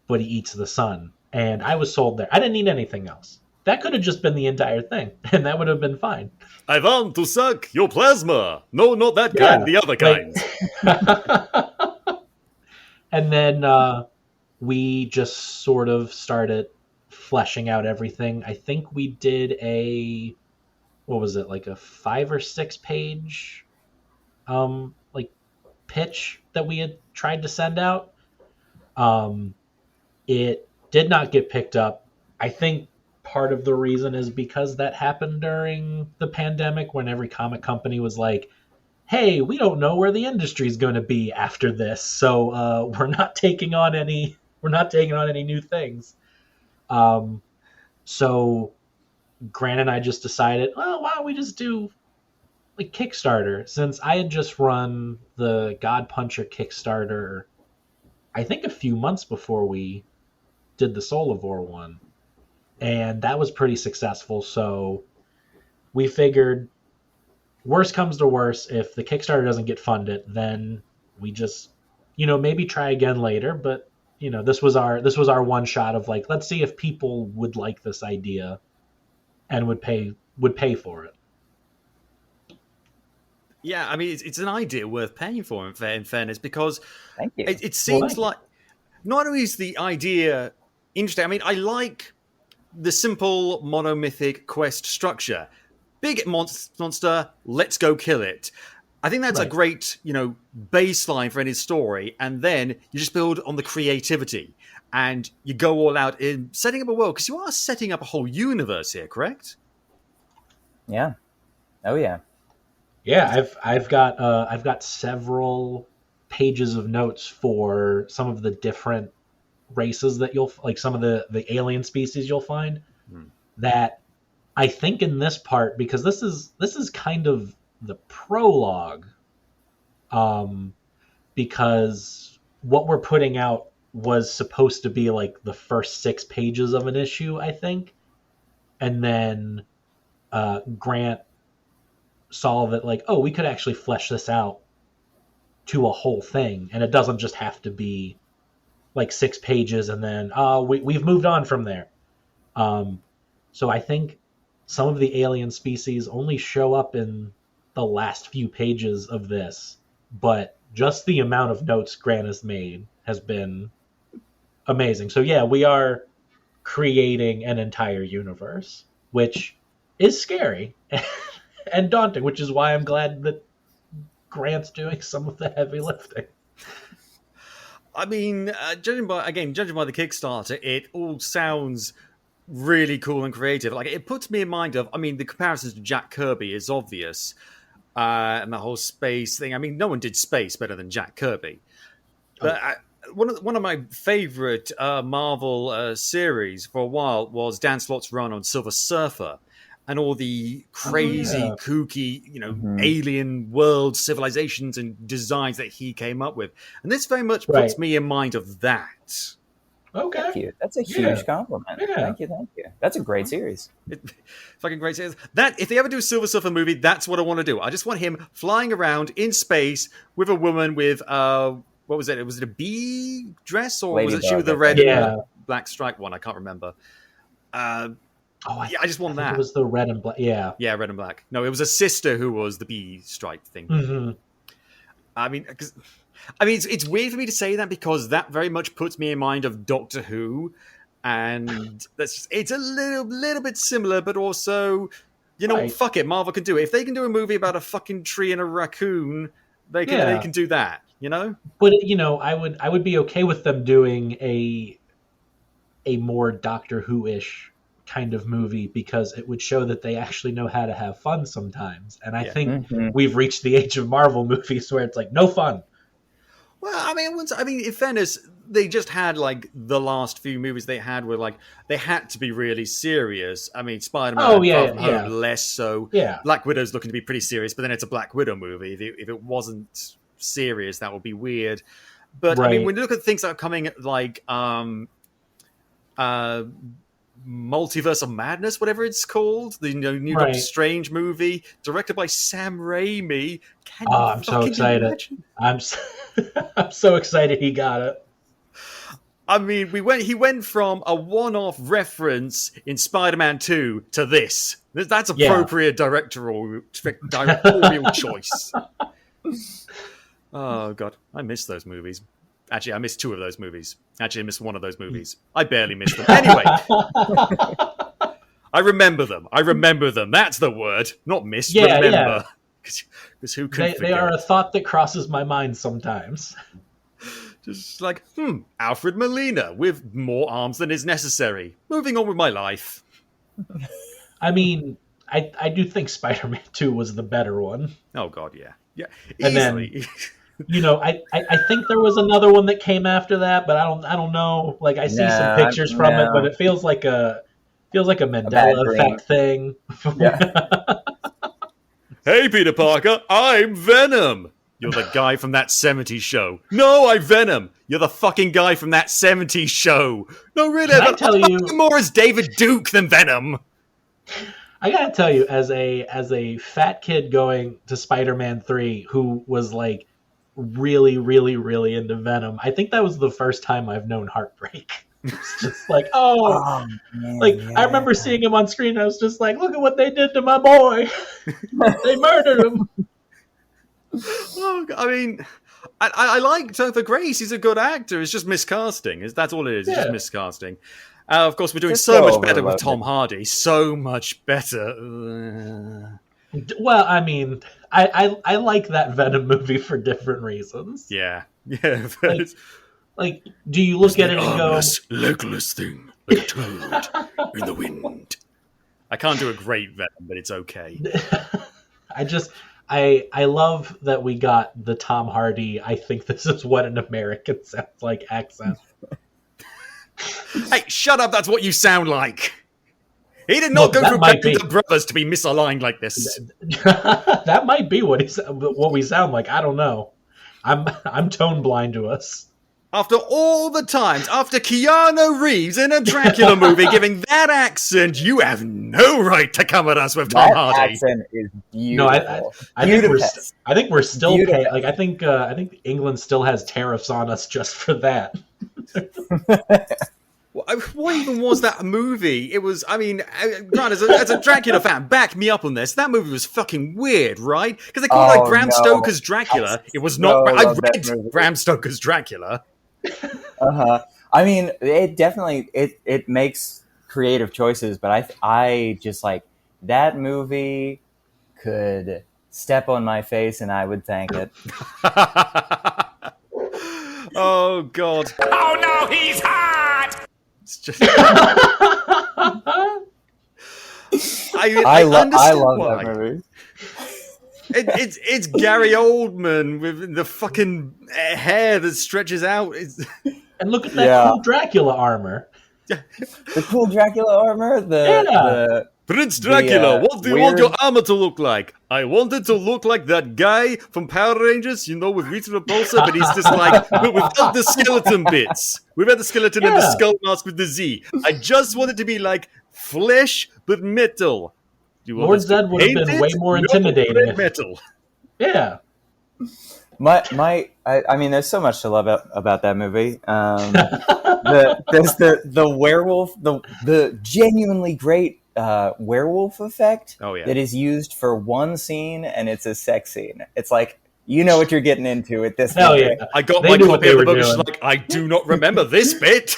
but he eats the sun? And I was sold there. I didn't need anything else. That could have just been the entire thing, and that would have been fine. I want to suck your plasma. No, not that kind, the other kind. And then we just sort of started fleshing out everything. I think we did a 5 or 6 page pitch that we had tried to send out. It did not get picked up. I think part of the reason is because that happened during the pandemic, when every comic company was like, hey, we don't know where the industry is going to be after this, so we're not taking on any new things. So Grant and I just decided, well, why don't we just do like Kickstarter? Since I had just run the God Puncher Kickstarter, I think a few months before we did the Solavore one, and that was pretty successful. So we figured, worst comes to worst, if the Kickstarter doesn't get funded, then we just, maybe try again later. But this was our one shot of like, let's see if people would like this idea and would pay for it. Yeah, I mean, it's an idea worth paying for, in fairness, because Thank you. It seems like not only is the idea interesting, I mean, I like the simple monomythic quest structure. Big monster, let's go kill it. I think that's a great, baseline for any story, and then you just build on the creativity, and you go all out in setting up a world, because you are setting up a whole universe here, correct? Yeah. Oh yeah. Yeah, I've got several pages of notes for some of the different races that you'll like, some of the alien species you'll find that I think in this part, because this is kind of the prologue, because what we're putting out was supposed to be like the first 6 pages of an issue, I think, and then Grant saw that like, oh, we could actually flesh this out to a whole thing, and it doesn't just have to be like 6 pages and then we've moved on from there. So I think some of the alien species only show up in the last few pages of this, but just the amount of notes Grant has made has been amazing. So yeah, we are creating an entire universe, which is scary and daunting, which is why I'm glad that Grant's doing some of the heavy lifting. I mean, judging by the Kickstarter, it all sounds really cool and creative. Like, it puts me in mind of, I mean, the comparisons to Jack Kirby is obvious, and the whole space thing. I mean, no one did space better than Jack Kirby. But one of my favorite Marvel series for a while was Dan Slott's run on Silver Surfer, and all the crazy, kooky, alien world civilizations and designs that he came up with. And this very much puts me in mind of that. Okay. Thank you. That's a huge compliment. Yeah. Thank you. That's a great series. Fucking great series. That, if they ever do a Silver Surfer movie, that's what I want to do. I just want him flying around in space with a woman with, what was it? Was it a bee dress? Or was it she with the red and black stripe one? I can't remember. I just want that. It was the red and black. Yeah, red and black. No, it was a sister who was the bee stripe thing. Mm-hmm. I mean, it's weird for me to say that, because that very much puts me in mind of Doctor Who, and it's a little bit similar, but also, fuck it, Marvel can do it. If they can do a movie about a fucking tree and a raccoon, they can do that. But I would be okay with them doing a more Doctor Who-ish kind of movie, because it would show that they actually know how to have fun sometimes. And I think we've reached the age of Marvel movies where it's like, no fun. Well, I mean, in fairness, they just had like the last few movies they had were like, they had to be really serious. I mean, Spider-Man, Home, less so. Yeah. Black Widow's looking to be pretty serious, but then it's a Black Widow movie. If it wasn't serious, that would be weird. But I mean, when you look at things that are coming, like Multiverse of Madness, whatever it's called, the new Doctor Strange movie, directed by Sam Raimi. I'm so excited! Imagine? I'm so excited he got it. I mean, he went from a one-off reference in Spider-Man 2 to this. That's appropriate directorial choice. Oh god, I miss those movies. Actually, I missed 2 of those movies. Actually, I missed 1 of those movies. I barely missed them. Anyway, I remember them. That's the word. Not miss, remember. Because who can forget? They are a thought that crosses my mind sometimes. Just like, Alfred Molina with more arms than is necessary. Moving on with my life. I mean, I do think Spider-Man 2 was the better one. Oh god, yeah. Yeah, and easily. Then, I think there was another one that came after that, but I don't know. Like, I see some pictures from it, but it feels like a Mandela effect thing. Yeah. Hey, Peter Parker, I'm Venom. You're the guy from that 70s show. No, I'm Venom. You're the fucking guy from that 70s show. No, really, I tell you more as David Duke than Venom. I gotta tell you, as a fat kid going to Spider-Man 3 who was like really, really, really into Venom, I think that was the first time I've known heartbreak. It's just like, man, I remember seeing him on screen. I was just like, look at what they did to my boy. They murdered him. Oh, I mean, I like Topher Grace. He's a good actor. It's just miscasting. That's all it is. It's just miscasting. Of course, we're doing Just so so much better with overloaded. Tom Hardy. So much better. Well, I mean, I like that Venom movie for different reasons. Yeah. Like, do you look at it and go, armless, legless thing, like a toad in the wind. I can't do a great Venom, but it's okay. I love that we got the Tom Hardy, I think this is what an American sounds like accent. Hey, shut up, that's what you sound like. He did not go through Band of Brothers to be misaligned like this. That might be what we sound like. I don't know. I'm tone blind to us. After all the times, after Keanu Reeves in a Dracula movie giving that accent, you have no right to come at us with Tom Hardy. That accent is beautiful. No, I think we're still paying. Like I think England still has tariffs on us just for that. What even was that movie? It was, I mean, Grant, as a Dracula fan, back me up on this. That movie was fucking weird, right? Because they called it like Bram Stoker's Dracula. It was not. I read Bram Stoker's Dracula. I mean, it definitely it makes creative choices, but I just like that movie could step on my face and I would thank it. Oh God! Oh no, he's hot! It's just. I love why. that movie. It's Gary Oldman with the fucking hair that stretches out. And look at that cool Dracula armor. The cool Dracula armor. The Prince Dracula, what do you want your armor to look like? I want it to look like that guy from Power Rangers, with Rita Repulsa, but he's just like, without the skeleton bits. Without the skeleton and the skull mask with the Z. I just want it to be like flesh, but metal. Lord Zed would have been way more intimidating. Metal. Yeah. I mean, there's so much to love about that movie. There's the werewolf, the genuinely great werewolf effect that is used for one scene, and it's a sex scene. It's like, you know what you're getting into at this point. Yeah. I got my copy of the book. She's like, I do not remember this bit.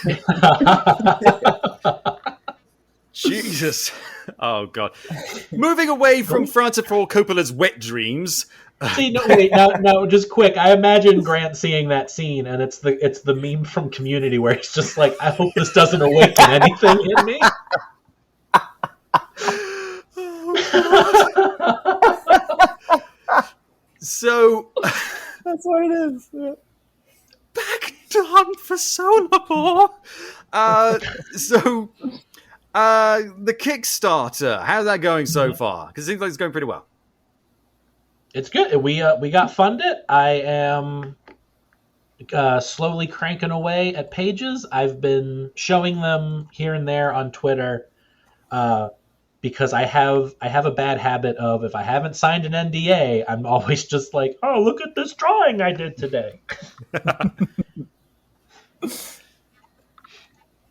Jesus. Oh, God. Moving away from Francis Ford Coppola's wet dreams. See, no, wait, no, just quick. I imagine Grant seeing that scene, and it's the meme from Community where he's just like, I hope this doesn't awaken anything in me. So... That's what it is. Yeah. Back down for Solavore. The Kickstarter, how's that going so far? Because it seems like it's going pretty well. It's good. We got funded. I am slowly cranking away at pages. I've been showing them here and there on Twitter because I have a bad habit of, if I haven't signed an NDA, I'm always just like, oh, look at this drawing I did today.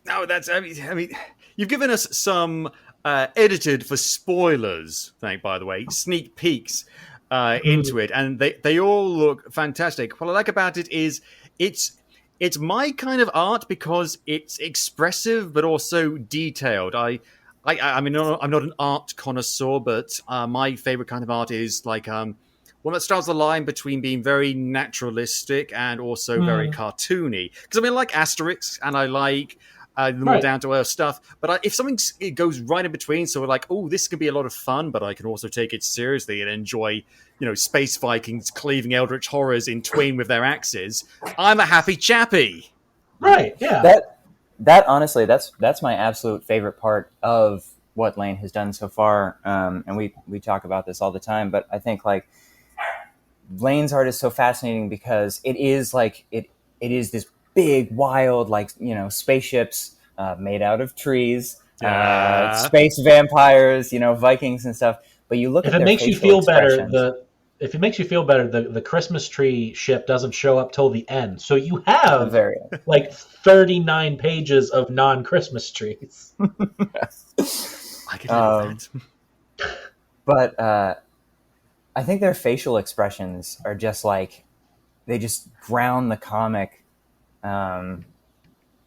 No, that's I mean, you've given us some edited for spoilers, by the way, sneak peeks into it, and they all look fantastic. What I like about it is it's my kind of art because it's expressive but also detailed. I mean, I'm not an art connoisseur, but my favorite kind of art is like one that straddles the line between being very naturalistic and also very cartoony. Because I mean, I like Asterix and I like the more down-to-earth stuff. But if it goes right in between, so we're like, oh, this can be a lot of fun, but I can also take it seriously and enjoy, space Vikings cleaving eldritch horrors in twain with their axes, I'm a happy chappy. Right, yeah. That honestly, that's my absolute favorite part of what Lane has done so far. And we talk about this all the time, but I think like Lane's art is so fascinating because it is like it is this big, wild, like, spaceships made out of trees, space vampires, Vikings and stuff. But you look at their facial expressions. If it makes you feel better, the Christmas tree ship doesn't show up till the end. So you have like 39 pages of non-Christmas trees. I can live with that. But I think their facial expressions are just like they just ground the comic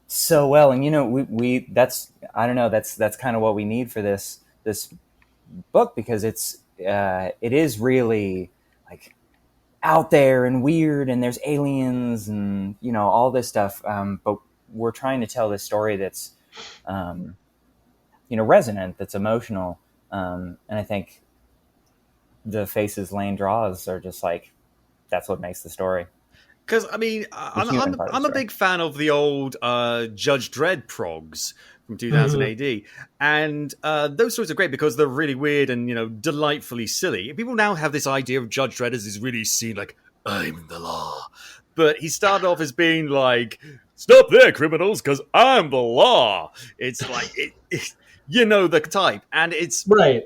so well. And we that's I don't know, that's kind of what we need for this book, because it is really like out there and weird, and there's aliens and all this stuff, but we're trying to tell this story that's resonant, that's emotional, and I think the faces Lane draws are just like, that's what makes the story. Because, I mean, I'm a big fan of the old Judge Dredd progs from 2000 AD. And those stories are great because they're really weird and, delightfully silly. People now have this idea of Judge Dredd as this really seen, like, I'm the law. But he started off as being like, stop there, criminals, because I'm the law. It's like, the type. And it's... Right.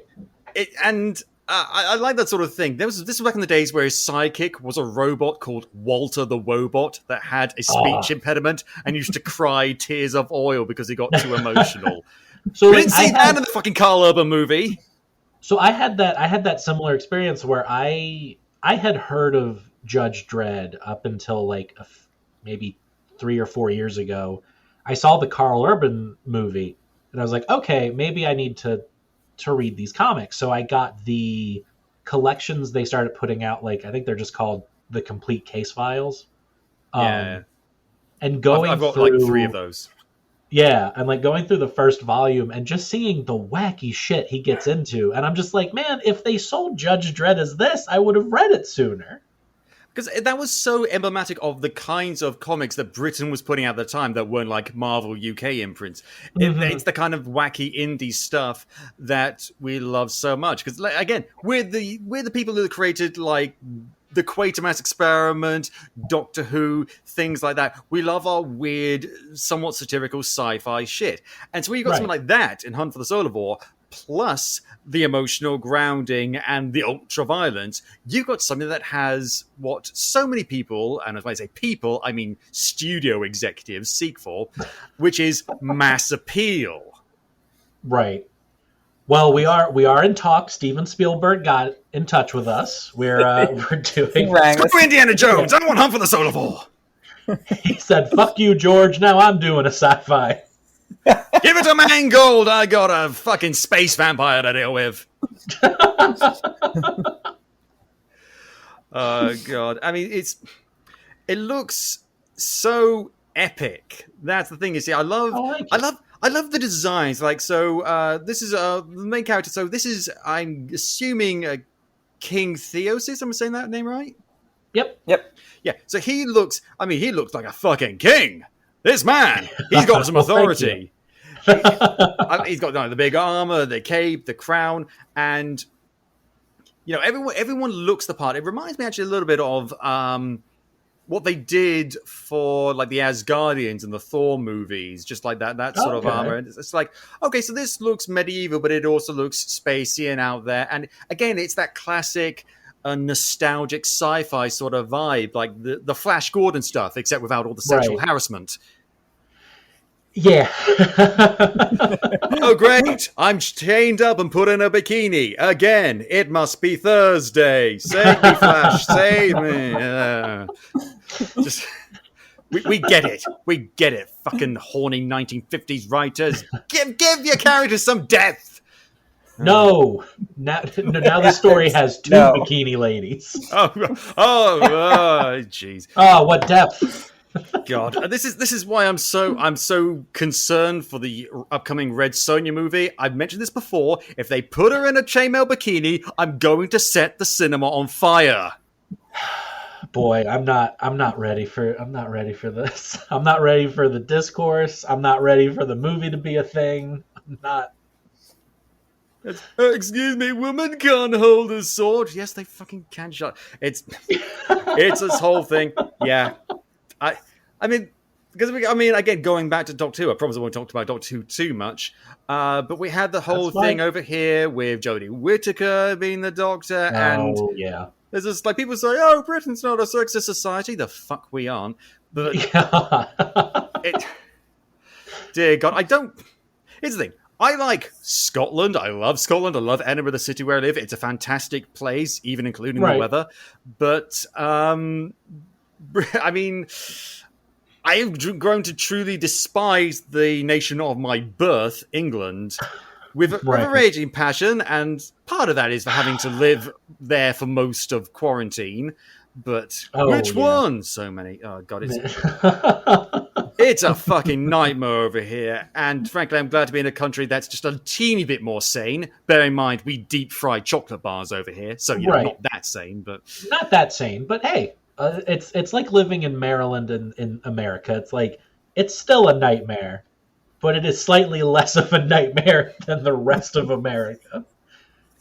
I like that sort of thing. This was back in the days where his sidekick was a robot called Walter the Wobot that had a speech impediment and used to cry tears of oil because he got too emotional. So we didn't see that in the fucking Carl Urban movie. So I had that similar experience where I had heard of Judge Dredd up until like maybe 3 or 4 years ago. I saw the Carl Urban movie and I was like, okay, maybe I need to read these comics. So I got the collections they started putting out, like I think they're just called the Complete Case Files. Yeah. And going I've got through, like 3 of those. Yeah, and like going through the first volume and just seeing the wacky shit he gets into. And I'm just like, man, if they sold Judge Dredd as this, I would have read it sooner. Because that was so emblematic of the kinds of comics that Britain was putting out at the time that weren't like Marvel UK imprints. It's the kind of wacky indie stuff that we love so much. Because again, we're the people who created like the Quatermass Experiment, Doctor Who, things like that. We love our weird, somewhat satirical sci-fi shit. And so when you got something like that in Hunt for the Solavore, plus the emotional grounding and the ultra-violence, you've got something that has what so many people, and as I say people, I mean studio executives, seek for, which is mass appeal. Right. Well, we are in talks. Steven Spielberg got in touch with us. We're doing... Screw Indiana Jones! I don't want Hunt for the Solavore! He said, fuck you, George, now I'm doing a sci-fi. Give it to Mangold! I got a fucking space vampire to deal with. Oh, God. I mean, it looks so epic. That's the thing, you see. I love the designs. Like, so, this is the main character. So this is, I'm assuming, King Theosis. Am I saying that name right? Yep. Yeah, so he looks like a fucking king. This man, he's got some authority. He's got the big armor, the cape, the crown, and everyone looks the part. It reminds me actually a little bit of what they did for like the Asgardians in the Thor movies, just like that sort of armor. And it's like, okay, so this looks medieval, but it also looks spacey and out there. And again, it's that classic nostalgic sci-fi sort of vibe, like the Flash Gordon stuff, except without all the sexual harassment. Yeah. Oh, great. I'm chained up and put in a bikini. Again, it must be Thursday. Save me, Flash. Save me. We get it. We get it. Fucking horny 1950s writers. Give your characters some depth. No. Now the story has 2 bikini ladies. Oh, jeez. Oh, what depth. God, this is why I'm so concerned for the upcoming Red Sonja movie. I've mentioned this before. If they put her in a chainmail bikini, I'm going to set the cinema on fire. Boy, I'm not ready for this. I'm not ready for the discourse. I'm not ready for the movie to be a thing. I'm not. Excuse me, women can't hold a sword. Yes, they fucking can. Shut. It's this whole thing. Yeah. I mean, because again, going back to Doctor Who, I promise I won't talk about Doctor Who too much. But we had the whole thing over here with Jodie Whittaker being the Doctor, and there's this like people say, "Oh, Britain's not a sexist society." The fuck we aren't. But dear God, I don't. Here's the thing. I like Scotland. I love Scotland. I love Edinburgh, the city where I live. It's a fantastic place, even including the weather. But I mean, I have grown to truly despise the nation of my birth, England, with a raging passion, and part of that is for having to live there for most of quarantine. But which one? So many. Oh, God, it's a fucking nightmare over here. And frankly, I'm glad to be in a country that's just a teeny bit more sane. Bear in mind, we deep fry chocolate bars over here, so not that sane, but not that sane. But hey, it's like living in Maryland in America. It's like it's still a nightmare, but it is slightly less of a nightmare than the rest of America.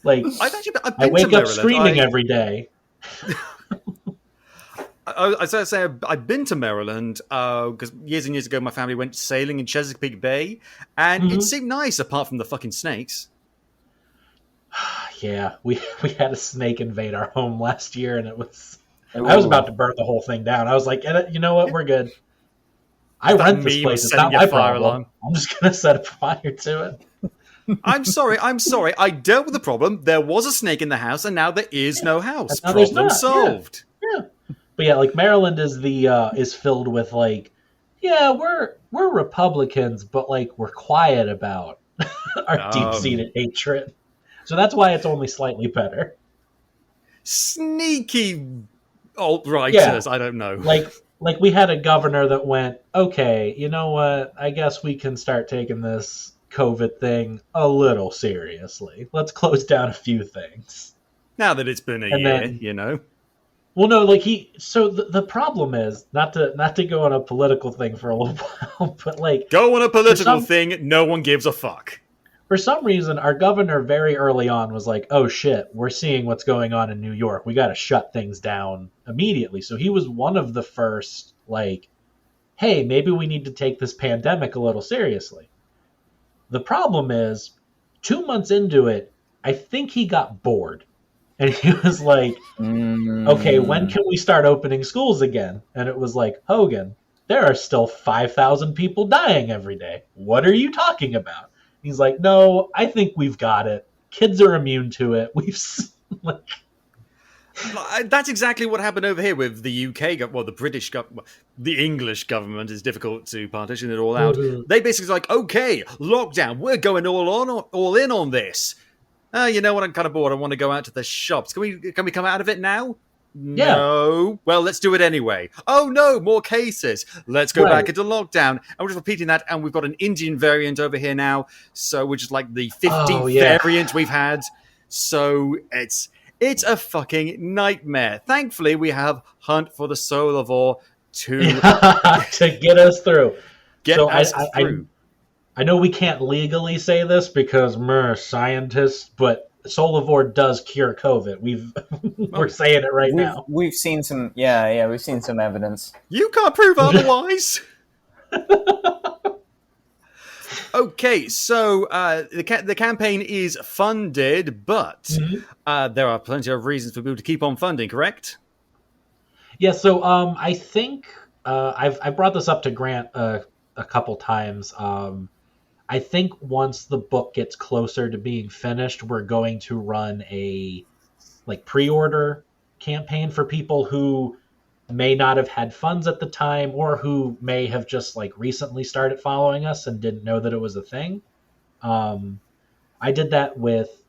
Like I wake up screaming every day. I was going to say, I've been to Maryland because years and years ago my family went sailing in Chesapeake Bay, and it seemed nice apart from the fucking snakes. Yeah, we had a snake invade our home last year, and I was about to burn the whole thing down. I was like, you know what, we're good. I rent this place. It's not my problem. I'm just going to set a fire to it. I'm sorry. I dealt with the problem. There was a snake in the house, and now there is no house. Problem solved. Yeah. But yeah, like Maryland is filled with like, we're Republicans, but like we're quiet about our deep-seated hatred. So that's why it's only slightly better. Sneaky alt-righters, I don't know. Like we had a governor that went, okay, you know what? I guess we can start taking this COVID thing a little seriously. Let's close down a few things. Now that it's been a year, Well, no, like so the problem is not to go on a political thing for a little while, but like go on a political thing, no one gives a fuck. For some reason, our governor very early on was like, "Oh shit, we're seeing what's going on in New York. We got to shut things down immediately." So he was one of the first, like, "Hey, maybe we need to take this pandemic a little seriously." The problem is, 2 months into it, I think he got bored. And he was like, okay, when can we start opening schools again? And it was like, Hogan, there are still 5,000 people dying every day. What are you talking about? He's like, no, I think we've got it. Kids are immune to it. That's exactly what happened over here with the UK, the British government. The English government is difficult to partition it all out. They basically like, okay, lockdown, we're going all in on this. You know what? I'm kind of bored. I want to go out to the shops. Can we come out of it now? Yeah. No. Well, let's do it anyway. Oh no, more cases. Let's go back into lockdown. And we're just repeating that. And we've got an Indian variant over here now. So which is like the 15th variant we've had. So it's a fucking nightmare. Thankfully, we have Hunt for the Solavore to get us through. Get us through. I know we can't legally say this because scientists, but Solavore does cure COVID. We're saying it right now. We've seen some, we've seen some evidence. You can't prove otherwise. Okay, so the campaign is funded, but there are plenty of reasons for people to keep on funding. Correct? Yeah. So I think I brought this up to Grant a couple times. I think once the book gets closer to being finished, we're going to run a pre-order campaign for people who may not have had funds at the time or who may have just recently started following us and didn't know that it was a thing. I did that with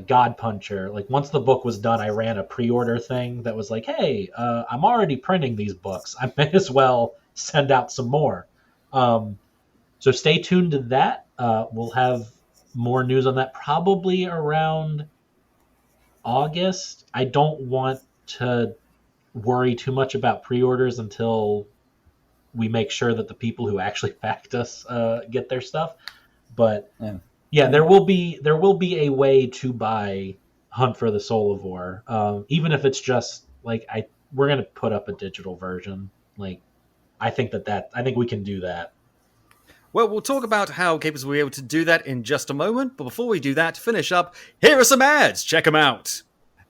God Puncher. Once the book was done, I ran a pre-order thing that was like, hey, I'm already printing these books. I may as well send out some more. So stay tuned to that. We'll have more news on that probably around August. I don't want to worry too much about pre-orders until we make sure that the people who actually backed us get their stuff. But there will be a way to buy Hunt for the Solavore, even if it's just we're gonna put up a digital version. I think we can do that. Well, we'll talk about how Capers will be able to do that in just a moment. But before we do that, to finish up, here are some ads. Check them out.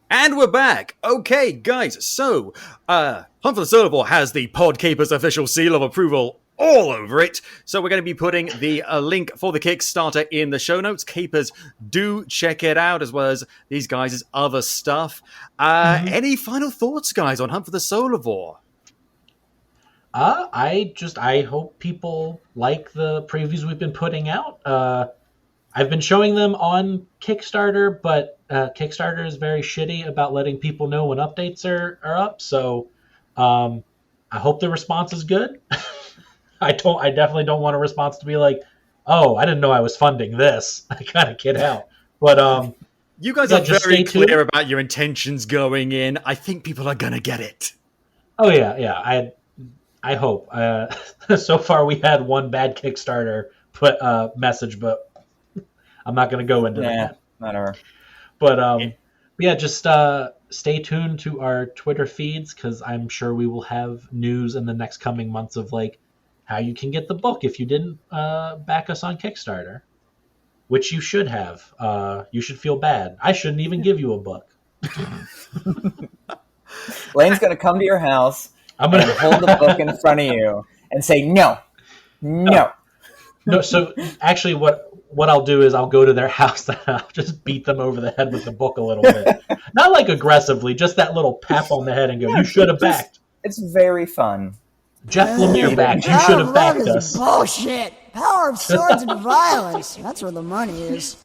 And we're back. Okay, guys. So, Hunt for the Solavore has the Podcapers official seal of approval all over it. So we're going to be putting the link for the Kickstarter in the show notes. Capers, do check it out, as well as these guys' other stuff. Any final thoughts, guys, on Hunt for the Solavore? I hope people like the previews we've been putting out. I've been showing them on Kickstarter, but Kickstarter is very shitty about letting people know when updates are up. So I hope the response is good. I definitely don't want a response to be like, "Oh, I didn't know I was funding this." I gotta get out. But you guys are very clear about your intentions going in. I think people are gonna get it. Oh yeah. I hope. So far, we had one bad Kickstarter message, but I'm not going to go into that. Whatever. But yeah, just stay tuned to our Twitter feeds because I'm sure we will have news in the next coming months of like how you can get the book if you didn't back us on Kickstarter, which you should have. You should feel bad. I shouldn't even give you a book. Lane's going to come to your house. I'm going to hold the book in front of you and say, no. So actually what I'll do is I'll go to their house and I'll just beat them over the head with the book a little bit. Not like aggressively, just that little pap on the head and go, you should have backed. It's very fun. Jeff Lemire backed. You should have backed us. Bullshit. Power of swords and violence. That's where the money is.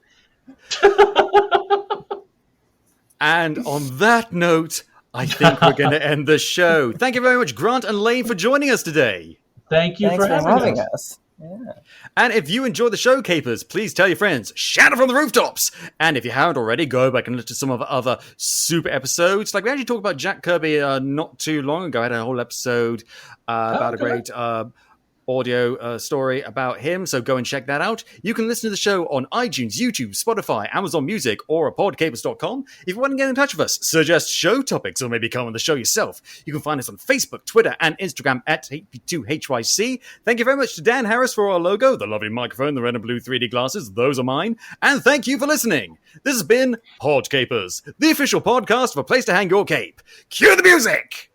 And on that note, I think we're going to end the show. Thank you very much, Grant and Lane, for joining us today. Thanks for having us. Yeah. And if you enjoy the show, Capers, please tell your friends. Shout it from the rooftops. And if you haven't already, go back and listen to some of the other super episodes. Like we actually talked about Jack Kirby not too long ago. I had a whole episode about a great audio story about him, so go and check that out. You can listen to the show on iTunes, YouTube, Spotify, Amazon Music, or at podcapers.com. If you want to get in touch with us, suggest show topics, or maybe come on the show yourself, you can find us on Facebook, Twitter, and Instagram at HP2HYC. Thank you very much to Dan Harris for our logo, the lovely microphone, the red and blue 3D glasses, those are mine, and thank you for listening. This has been Podcapers, the official podcast of A Place to Hang Your Cape. Cue the music!